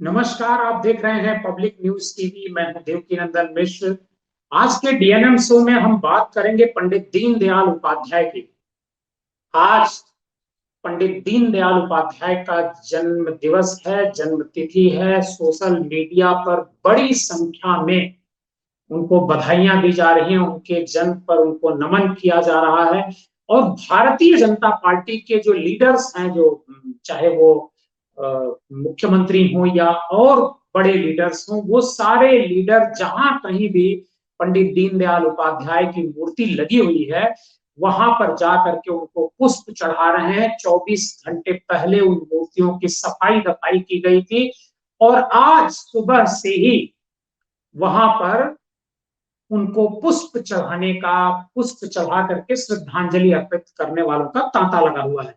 नमस्कार। आप देख रहे हैं पब्लिक न्यूज टीवी। मैं हूं देवकीनंदन मिश्र। आज के डीएनएम शो में हम बात करेंगे पंडित दीनदयाल उपाध्याय की। आज पंडित दीनदयाल उपाध्याय का जन्म दिवस है, जन्म तिथि है। सोशल मीडिया पर बड़ी संख्या में उनको बधाइयां दी जा रही हैं, उनके जन्म पर उनको नमन किया जा रहा है। और भारतीय जनता पार्टी के जो लीडर्स हैं, जो चाहे वो मुख्यमंत्री हो या और बड़े लीडर्स हो, वो सारे लीडर जहां कहीं भी पंडित दीनदयाल उपाध्याय की मूर्ति लगी हुई है, वहां पर जाकर के उनको पुष्प चढ़ा रहे हैं। 24 घंटे पहले उन मूर्तियों की सफाई दफाई की गई थी और आज सुबह से ही वहां पर उनको पुष्प चढ़ा करके श्रद्धांजलि अर्पित करने वालों का तांता लगा हुआ है।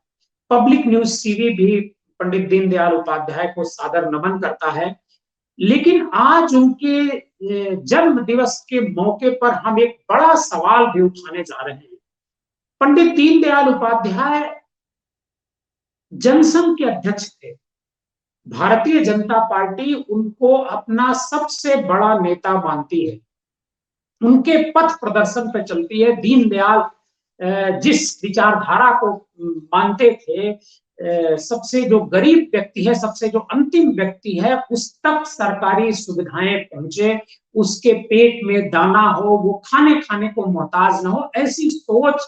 पब्लिक न्यूज टीवी भी पंडित दीनदयाल उपाध्याय को सादर नमन करता है। लेकिन आज उनके जन्म दिवस के मौके पर हम एक बड़ा सवाल भी उठाने जा रहे हैं। पंडित दीनदयाल उपाध्याय जनसंघ के अध्यक्ष थे। भारतीय जनता पार्टी उनको अपना सबसे बड़ा नेता मानती है, उनके पथ प्रदर्शन पर चलती है। दीनदयाल जिस विचारधारा को मानते थे, सबसे जो गरीब व्यक्ति है, सबसे जो अंतिम व्यक्ति है, उस तक सरकारी सुविधाएं पहुंचे, उसके पेट में दाना हो, वो खाने खाने को मोहताज न हो, ऐसी सोच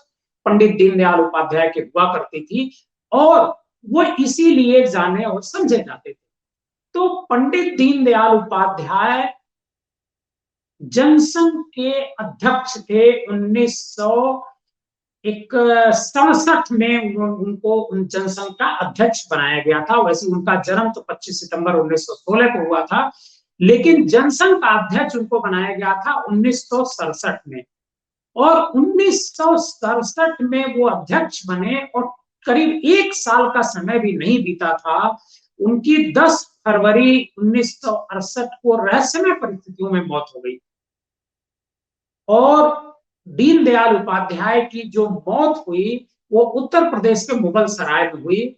पंडित दीनदयाल उपाध्याय की हुआ करती थी और वो इसीलिए जाने और समझे जाते थे। तो पंडित दीनदयाल उपाध्याय जनसंघ के अध्यक्ष थे। 1967 में उनको जनसंघ का अध्यक्ष बनाया गया था। वैसे उनका जन्म तो 25 सितंबर 1916 को हुआ था, लेकिन जनसंघ का अध्यक्ष उनको बनाया गया था 1967 में। और 1967 में वो अध्यक्ष बने और करीब एक साल का समय भी नहीं बीता था, उनकी 10 फरवरी 1968 को रहस्यमय परिस्थितियों में मौत हो गई। और दीनदयाल उपाध्याय की जो मौत हुई वो उत्तर प्रदेश के मुगल सराय में हुई।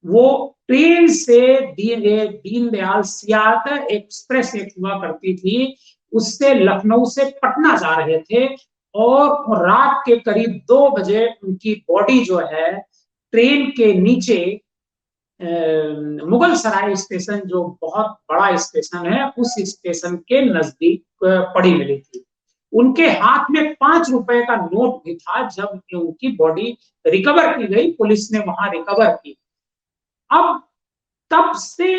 वो ट्रेन से दीनदयाल सियालदह एक्सप्रेस एक हुआ करती थी, उससे लखनऊ से पटना जा रहे थे और रात के करीब 2 बजे उनकी बॉडी जो है ट्रेन के नीचे मुगल सराय स्टेशन, जो बहुत बड़ा स्टेशन है, उस स्टेशन के नजदीक पड़ी मिली थी। उनके हाथ में 5 रुपए का नोट भी था। जब उनकी बॉडी रिकवर की गई, पुलिस ने वहां रिकवर की। अब तब से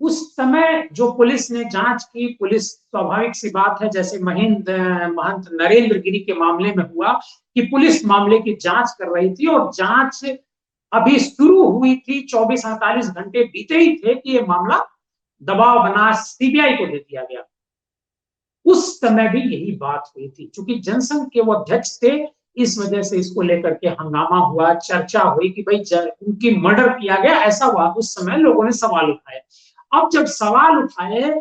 उस समय जो पुलिस ने जांच की, पुलिस स्वाभाविक सी बात है, जैसे महंत नरेंद्र गिरी के मामले में हुआ कि पुलिस मामले की जांच कर रही थी और जांच अभी शुरू हुई थी। 24-48 घंटे बीते ही थे कि ये मामला दबाव बना सीबीआई को दे दिया गया। उस समय भी यही बात हुई थी। चूंकि जनसंघ के वो अध्यक्ष थे, इस वजह से इसको लेकर के हंगामा हुआ, चर्चा हुई कि भाई उनकी मर्डर किया गया, ऐसा हुआ। उस समय लोगों ने सवाल उठाए। अब जब सवाल उठाए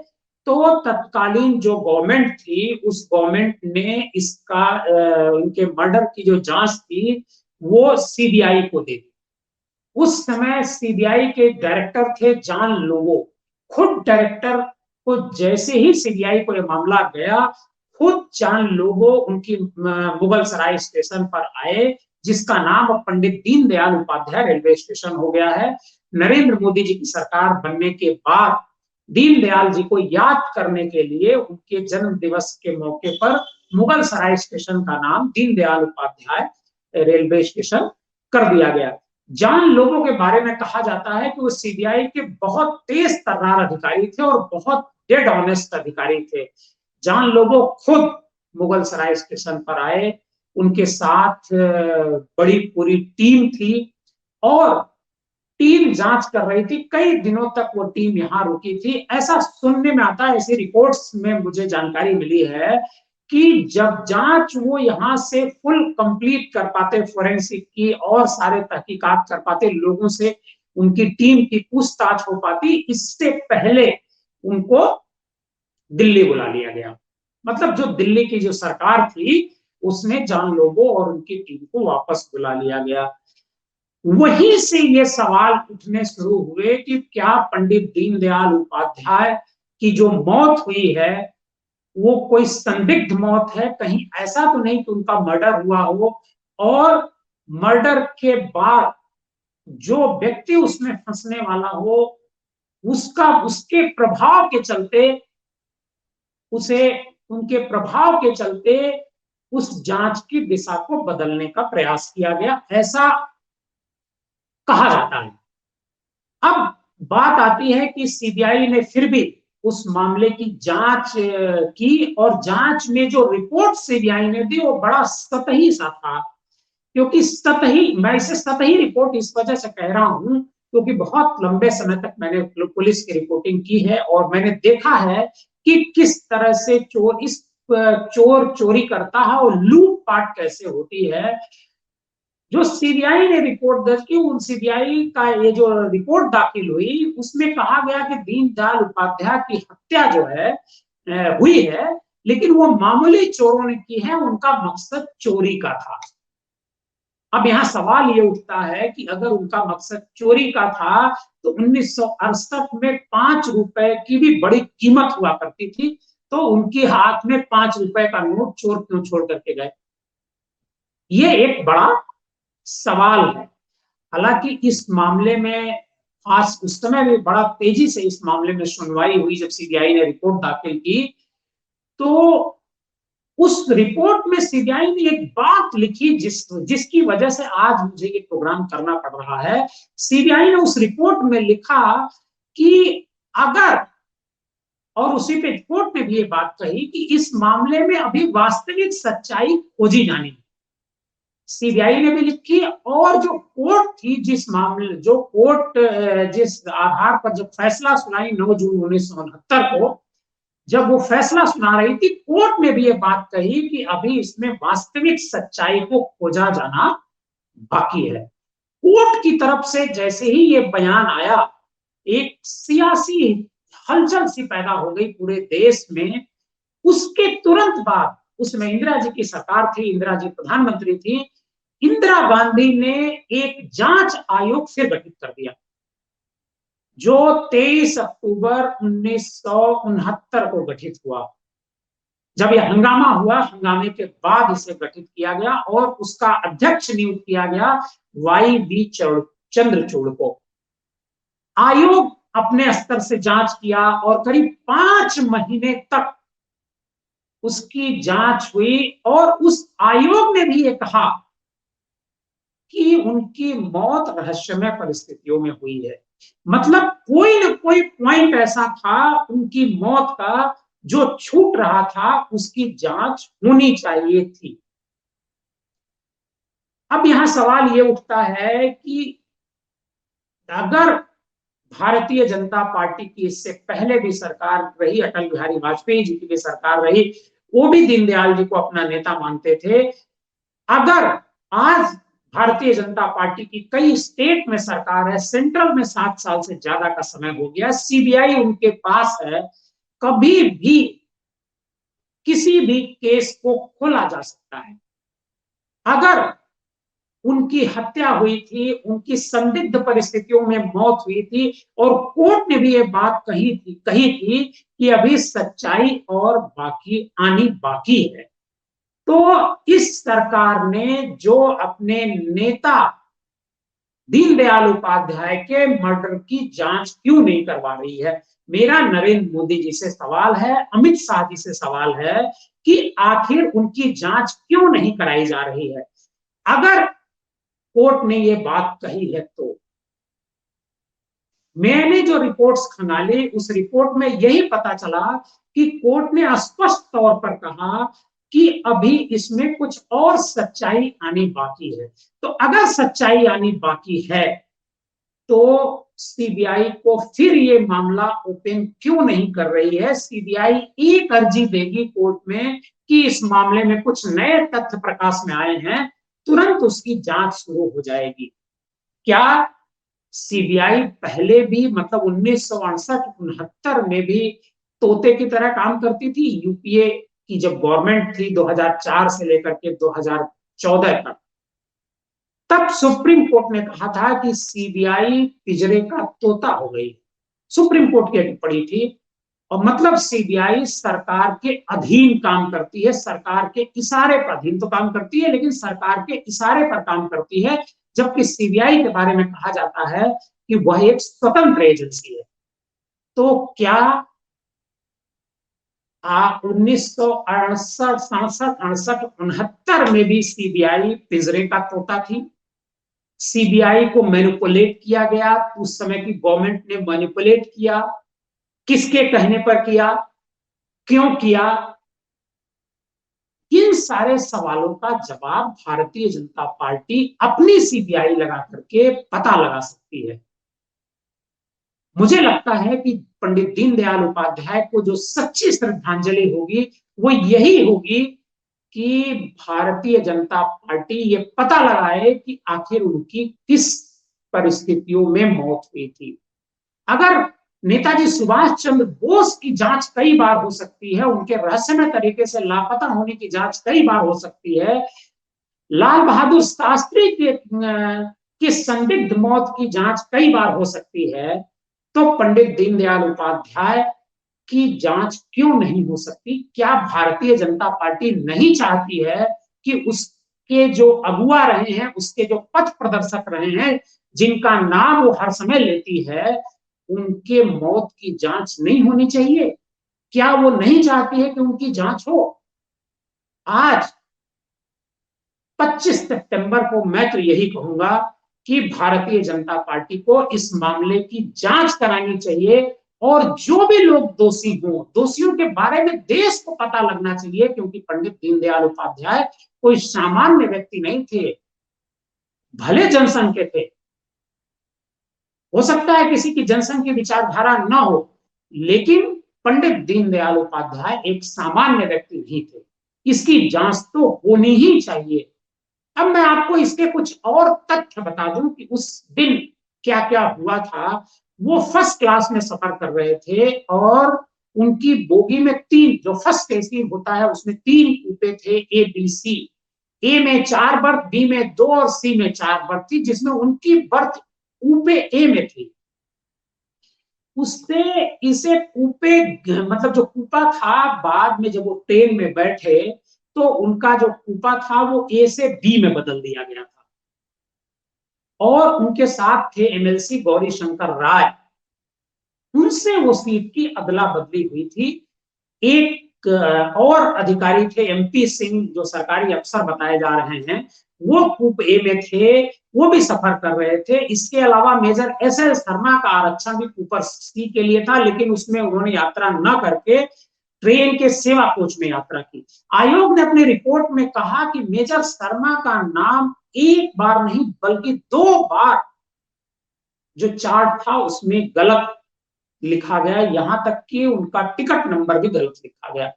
तो तत्कालीन जो गवर्नमेंट थी, उस गवर्नमेंट ने इसका उनके मर्डर की जो जांच थी वो सीबीआई को दे दी। उस समय सीबीआई के डायरेक्टर थे जॉन लोबो। खुद डायरेक्टर को जैसे ही सीबीआई को यह मामला गया, खुद जॉन लोबो उनकी मुगल सराय स्टेशन पर आए, जिसका नाम अब पंडित दीनदयाल उपाध्याय रेलवे स्टेशन हो गया है। नरेंद्र मोदी जी की सरकार बनने के बाद दीनदयाल जी को याद करने के लिए उनके जन्म दिवस के मौके पर मुगल सराय स्टेशन का नाम दीनदयाल उपाध्याय रेलवे स्टेशन कर दिया गया। जॉन लोबो के बारे में कहा जाता है कि वो सीबीआई के बहुत तेज तर्रार अधिकारी थे और बहुत डेड ऑनेस्ट अधिकारी थे। जॉन लोबो खुद मुगल सराय स्टेशन पर आए, उनके साथ बड़ी पूरी टीम थी और टीम जांच कर रही थी। कई दिनों तक वो टीम यहाँ रुकी थी। ऐसा सुनने में आता है, ऐसी रिपोर्ट्स में मुझे जानकारी मिली है कि जब जांच वो यहाँ से फुल कंप्लीट कर पाते, फोरेंसिक की और सारे तहकीकात कर पाते, लोगों से उनकी टीम की पूछताछ हो पाती, इससे पहले उनको दिल्ली बुला लिया गया। मतलब जो दिल्ली की जो सरकार थी, उसने जॉन लोबो और उनकी टीम को वापस बुला लिया गया। वहीं से ये सवाल उठने शुरू हुए कि क्या पंडित दीनदयाल उपाध्याय की जो मौत हुई है वो कोई संदिग्ध मौत है, कहीं ऐसा तो नहीं कि उनका मर्डर हुआ हो, और मर्डर के बाद जो व्यक्ति उसमें फंसने वाला हो उसका उसके प्रभाव के चलते उसे उनके प्रभाव के चलते उस जांच की दिशा को बदलने का प्रयास किया गया, ऐसा कहा जाता है। अब बात आती है कि सीबीआई ने फिर भी उस मामले की जांच की, और जांच में जो रिपोर्ट सीबीआई ने दी वो बड़ा सतही सा था। क्योंकि सतही, मैं इसे सतही रिपोर्ट इस वजह से कह रहा हूं क्योंकि बहुत लंबे समय तक मैंने पुलिस की रिपोर्टिंग की है और मैंने देखा है कि किस तरह से चोर चोरी करता है और लूटपाट कैसे होती है। जो सीबीआई ने रिपोर्ट दर्ज की, उन सीबीआई का ये जो रिपोर्ट दाखिल हुई उसमें कहा गया कि दीनदयाल उपाध्याय की हत्या जो है हुई है, लेकिन वो मामूली चोरों ने की है, उनका मकसद चोरी का था। अब यहाँ सवाल ये उठता है कि अगर उनका मकसद चोरी का था तो 1968 में 5 रुपए की भी बड़ी कीमत हुआ करती थी, तो उनके हाथ में 5 रुपए का नोट चोर क्यों छोड़ करके गए? ये एक बड़ा सवाल है। हालांकि इस मामले में खास उस समय भी बड़ा तेजी से इस मामले में सुनवाई हुई जब सीबीआई ने रिपोर्ट दाखिल की, तो उस रिपोर्ट में सीबीआई ने एक बात लिखी जिसकी वजह से आज मुझे ये प्रोग्राम करना पड़ रहा है। सीबीआई ने उस रिपोर्ट में लिखा कि अगर, और उसी पे कोर्ट ने भी ये बात कही कि इस मामले में अभी वास्तविक सच्चाई खोजी जानी, सीबीआई ने भी लिखी। और जो कोर्ट थी, जिस मामले जो कोर्ट जिस आधार पर जब फैसला सुनाई 9 जून 1969 को, जब वो फैसला सुना रही थी, कोर्ट ने भी ये बात कही कि अभी इसमें वास्तविक सच्चाई को खोजा जाना बाकी है। कोर्ट की तरफ से जैसे ही ये बयान आया, एक सियासी हलचल सी पैदा हो गई पूरे देश में। उसके तुरंत बाद, उसमें इंदिरा जी की सरकार थी, इंदिरा जी प्रधानमंत्री थी, इंदिरा गांधी ने एक जांच आयोग फिर गठित कर दिया, जो 23 अक्टूबर 1969 को गठित हुआ। जब यह हंगामा हुआ, हंगामे के बाद इसे गठित किया गया और उसका अध्यक्ष नियुक्त किया गया वाई बी चंद्रचूड़ को। आयोग अपने स्तर से जांच किया और करीब 5 महीने तक उसकी जांच हुई, और उस आयोग ने भी ये कहा कि उनकी मौत रहस्यमय परिस्थितियों में हुई है। मतलब कोई ना कोई पॉइंट ऐसा था उनकी मौत का जो छूट रहा था, उसकी जांच होनी चाहिए थी। अब यहां सवाल ये उठता है कि अगर भारतीय जनता पार्टी की इससे पहले भी सरकार रही, अटल बिहारी वाजपेयी जी की भी सरकार रही, वो भी दीनदयाल जी को अपना नेता मानते थे। अगर आज भारतीय जनता पार्टी की कई स्टेट में सरकार है, सेंट्रल में 7 साल से ज्यादा का समय हो गया, सीबीआई उनके पास है, कभी भी किसी भी केस को खोला जा सकता है। अगर उनकी हत्या हुई थी, उनकी संदिग्ध परिस्थितियों में मौत हुई थी, और कोर्ट ने भी ये बात कही थी कि अभी सच्चाई और बाकी आनी बाकी है, तो इस सरकार ने जो अपने नेता दीनदयाल उपाध्याय के मर्डर की जांच क्यों नहीं करवा रही है? मेरा नरेंद्र मोदी जी से सवाल है, अमित शाह जी से सवाल है कि आखिर उनकी जांच क्यों नहीं कराई जा रही है? अगर कोर्ट ने ये बात कही है तो मैंने जो रिपोर्ट्स खंगाली, उस रिपोर्ट में यही पता चला कि कोर्ट ने स्पष्ट तौर पर कहा कि अभी इसमें कुछ और सच्चाई आनी बाकी है। तो अगर सच्चाई आनी बाकी है तो सीबीआई को फिर ये मामला ओपन क्यों नहीं कर रही है? सीबीआई एक अर्जी देगी कोर्ट में कि इस मामले में कुछ नए तथ्य प्रकाश में आए हैं, तुरंत उसकी जांच शुरू हो जाएगी। क्या सीबीआई पहले भी, मतलब 1968-69 में भी तोते की तरह काम करती थी? यूपीए की जब गवर्नमेंट थी 2004 से लेकर के 2014 तक, तब सुप्रीम कोर्ट ने कहा था कि सीबीआई पिंजरे का तोता हो गई। सुप्रीम कोर्ट की टिप्पणी थी। और मतलब सीबीआई सरकार के अधीन काम करती है, सरकार के इशारे पर, अधीन तो काम करती है लेकिन सरकार के इशारे पर काम करती है, जबकि सीबीआई के बारे में कहा जाता है कि वह एक स्वतंत्र एजेंसी है। तो क्या 1968, 67, 68, 69 में भी सीबीआई पिंजरे का तोता थी? सीबीआई को मैनिपुलेट किया गया, उस समय की गवर्नमेंट ने मैनिपुलेट किया, किसके कहने पर किया, क्यों किया? इन सारे सवालों का जवाब भारतीय जनता पार्टी अपनी सीबीआई लगा करके पता लगा सकती है। मुझे लगता है कि पंडित दीनदयाल उपाध्याय को जो सच्ची श्रद्धांजलि होगी वो यही होगी कि भारतीय जनता पार्टी ये पता लगाए कि आखिर उनकी किस परिस्थितियों में मौत हुई थी। अगर नेताजी सुभाष चंद्र बोस की जांच कई बार हो सकती है, उनके रहस्यमय तरीके से लापता होने की जांच कई बार हो सकती है, लाल बहादुर शास्त्री की संदिग्ध मौत की जांच कई बार हो सकती है, तो पंडित दीनदयाल उपाध्याय की जांच क्यों नहीं हो सकती? क्या भारतीय जनता पार्टी नहीं चाहती है कि उसके जो अगुआ रहे हैं, उसके जो पथ प्रदर्शक रहे हैं, जिनका नाम वो हर समय लेती है, उनके मौत की जांच नहीं होनी चाहिए? क्या वो नहीं चाहती है कि उनकी जांच हो? आज 25 सितंबर को मैं तो यही कहूंगा कि भारतीय जनता पार्टी को इस मामले की जांच करानी चाहिए और जो भी लोग दोषी हों, दोषियों के बारे में देश को पता लगना चाहिए, क्योंकि पंडित दीनदयाल उपाध्याय कोई सामान्य व्यक्ति नहीं थे, भले जनसंघ के थे। हो सकता है किसी की जनसंघ की विचारधारा न हो, लेकिन पंडित दीनदयाल उपाध्याय एक सामान्य व्यक्ति भी थे। इसकी जांच तो होनी ही चाहिए। अब मैं आपको इसके कुछ और तथ्य बता दूं कि उस दिन क्या क्या हुआ था। वो फर्स्ट क्लास में सफर कर रहे थे और उनकी बोगी में तीन, जो फर्स्ट एसी होता है उसमें तीन कूपे थे, ए बी सी। ए में 4 बर्थ, बी में 2 और सी में 4 बर्थ थी, जिसमें उनकी बर्थ कूपे ए में थी। उससे इसे कूपे, मतलब जो कूपा था, बाद में जब वो ट्रेन में बैठे तो उनका जो कूपा था वो ए से बी में बदल दिया गया था। और उनके साथ थे एमएलसी गौरी शंकर राय, उनसे वो सीट की अदला बदली हुई थी। एक और अधिकारी थे एमपी सिंह, जो सरकारी अफसर बताए जा रहे हैं, वो कूप ए में थे, वो भी सफर कर रहे थे। इसके अलावा मेजर एस एल शर्मा का आरक्षण भी कूपर सी के लिए था, लेकिन उसमें उन्होंने यात्रा न करके ट्रेन के सेवा कोच में यात्रा की। आयोग ने अपनी रिपोर्ट में कहा कि मेजर शर्मा का नाम एक बार नहीं बल्कि 2 बार जो चार्ट था उसमें गलत लिखा गया, यहां तक कि उनका टिकट नंबर भी गलत लिखा गया।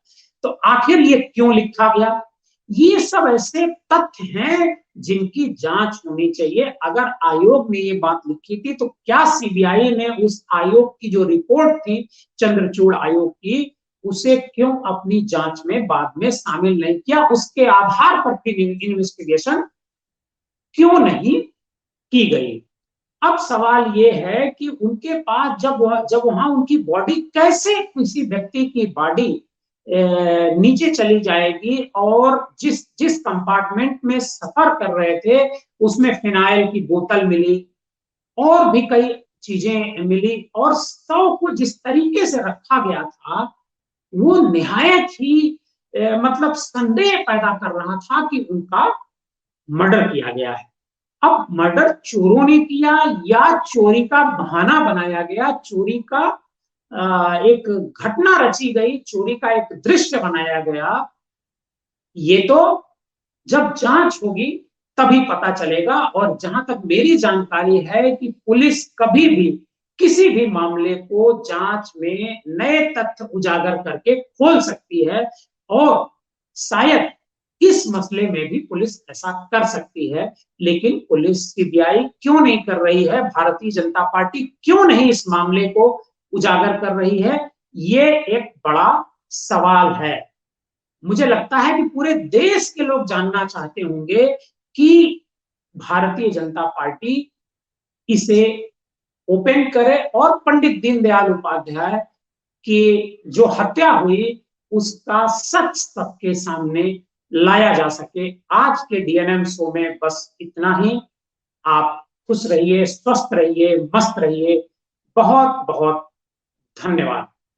तो आखिर ये क्यों लिखा गया? ये सब ऐसे तथ्य हैं जिनकी जांच होनी चाहिए। अगर आयोग ने ये बात लिखी थी तो क्या सीबीआई ने उस आयोग की जो रिपोर्ट थी, चंद्रचूड़ आयोग की, उसे क्यों अपनी जांच में बाद में शामिल नहीं किया? उसके आधार पर फिर इन्वेस्टिगेशन क्यों नहीं की गई? अब सवाल ये है कि उनके पास जब वहां उनकी बॉडी, कैसे किसी व्यक्ति की बॉडी नीचे चली जाएगी, और जिस जिस कंपार्टमेंट में सफर कर रहे थे उसमें फिनाइल की बोतल मिली और भी कई चीजें मिली, और शव को जिस तरीके से रखा गया था वो निहायत ही मतलब संदेह पैदा कर रहा था कि उनका मर्डर किया गया है। अब मर्डर चोरों ने किया या चोरी का बहाना बनाया गया, चोरी का एक घटना रची गई, चोरी का एक दृश्य बनाया गया, ये तो जब जांच होगी तभी पता चलेगा। और जहां तक मेरी जानकारी है कि पुलिस कभी भी किसी भी मामले को जांच में नए तथ्य उजागर करके खोल सकती है, और शायद इस मसले में भी पुलिस ऐसा कर सकती है। लेकिन पुलिस, सीबीआई क्यों नहीं कर रही है? भारतीय जनता पार्टी क्यों नहीं इस मामले को उजागर कर रही है? ये एक बड़ा सवाल है। मुझे लगता है कि पूरे देश के लोग जानना चाहते होंगे कि भारतीय जनता पार्टी इसे ओपन करे और पंडित दीनदयाल उपाध्याय की जो हत्या हुई उसका सच सबके सामने लाया जा सके। आज के डीएनएम शो में बस इतना ही। आप खुश रहिए, स्वस्थ रहिए, मस्त रहिए। बहुत बहुत धन्यवाद।